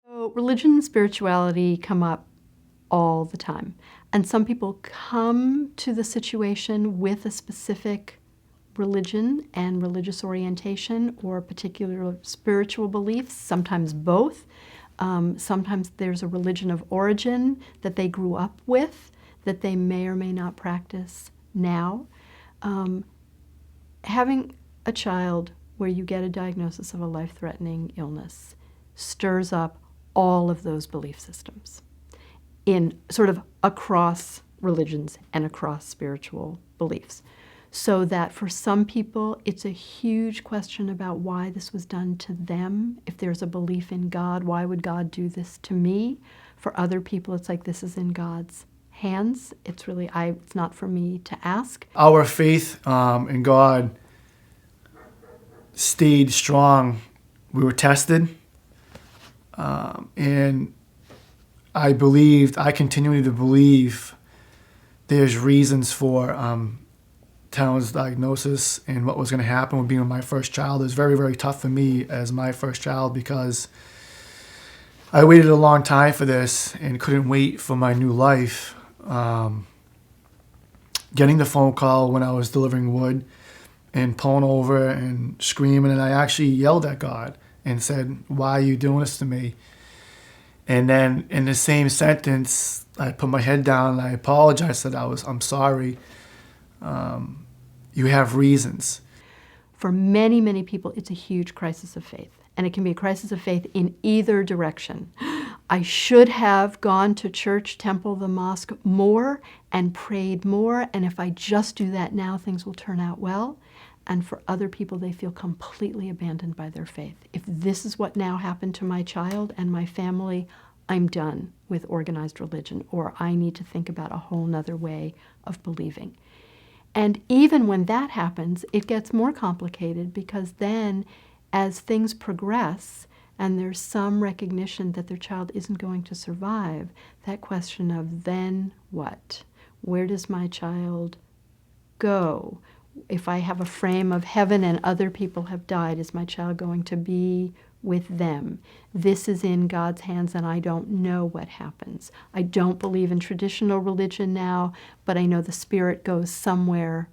So religion and spirituality come up all the time. And some people come to the situation with a specific religion and religious orientation or particular spiritual beliefs, sometimes both. Sometimes there's a religion of origin that they grew up with that they may or may not practice now. Having a child where you get a diagnosis of a life-threatening illness stirs up all of those belief systems in sort of across religions and across spiritual beliefs. So that for some people, it's a huge question about why this was done to them. If there's a belief in God, why would God do this to me? For other people, it's like this is in God's hands. It's really, it's not for me to ask. Our faith in God stayed strong. We were tested, and I continue to believe there's reasons for Talon's diagnosis and what was going to happen with being my first child. It was very, very tough for me as my first child because I waited a long time for this and couldn't wait for my new life. Getting the phone call when I was delivering Wood and pulling over and screaming, and I actually yelled at God and said, "Why are you doing this to me?" And then in the same sentence, I put my head down and I apologized, said I'm sorry. You have reasons. For many, many people, it's a huge crisis of faith. And it can be a crisis of faith in either direction. I should have gone to church, temple, the mosque more and prayed more. And if I just do that now, things will turn out well. And for other people, they feel completely abandoned by their faith. If this is what now happened to my child and my family, I'm done with organized religion, or I need to think about a whole nother way of believing. And even when that happens, it gets more complicated because then as things progress and there's some recognition that their child isn't going to survive, that question of then what? Where does my child go? If I have a frame of heaven and other people have died, is my child going to be with them? This is in God's hands and I don't know what happens. I don't believe in traditional religion now, but I know the spirit goes somewhere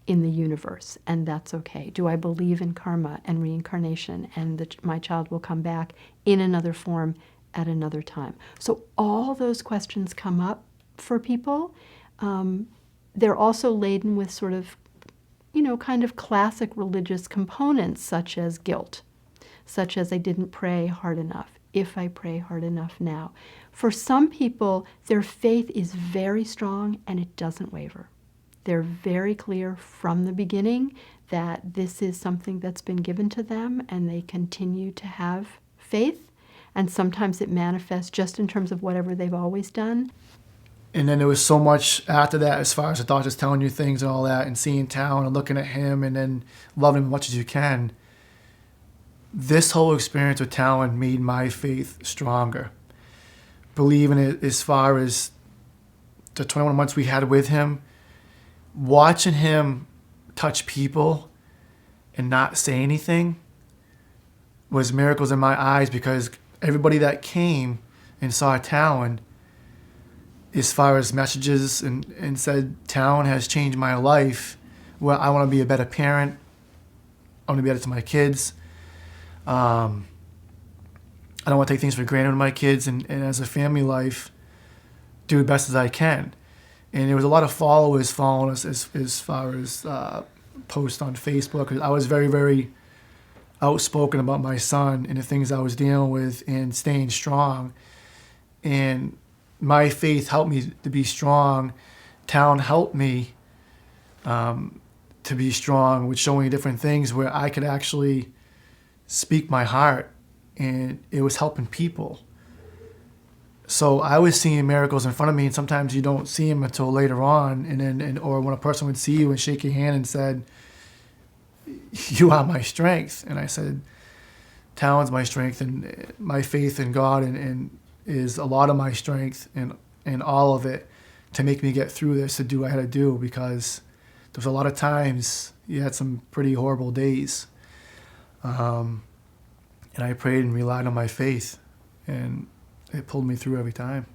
in the universe, and that's okay. Do I believe in karma and reincarnation and that my child will come back in another form at another time? So all those questions come up for people. They're also laden with sort of, kind of classic religious components such as guilt, such as I didn't pray hard enough, if I pray hard enough now. For some people, their faith is very strong and it doesn't waver. They're very clear from the beginning that this is something that's been given to them and they continue to have faith. And sometimes it manifests just in terms of whatever they've always done. And then there was so much after that as far as the doctors telling you things and all that and seeing Talon and looking at him and then loving him as much as you can. This whole experience with Talon made my faith stronger. Believing it as far as the 21 months we had with him, watching him touch people and not say anything was miracles in my eyes, because everybody that came and saw Talon, as far as messages and said, Talon has changed my life. Well, I want to be a better parent. I want to be better to my kids. I don't want to take things for granted with my kids, and as a family life, do the best as I can. And there was a lot of followers following us as far as posts on Facebook. I was very, very outspoken about my son and the things I was dealing with and staying strong. And my faith helped me to be strong. Talon helped me to be strong with showing different things where I could actually speak my heart, and it was helping people. So I was seeing miracles in front of me, and sometimes you don't see them until later on. Or when a person would see you and shake your hand and said, "You are my strength," and I said, "Talon's my strength, and my faith in God and is a lot of my strength and all of it to make me get through this, to do what I had to do, because there was a lot of times you had some pretty horrible days." And I prayed and relied on my faith, and it pulled me through every time.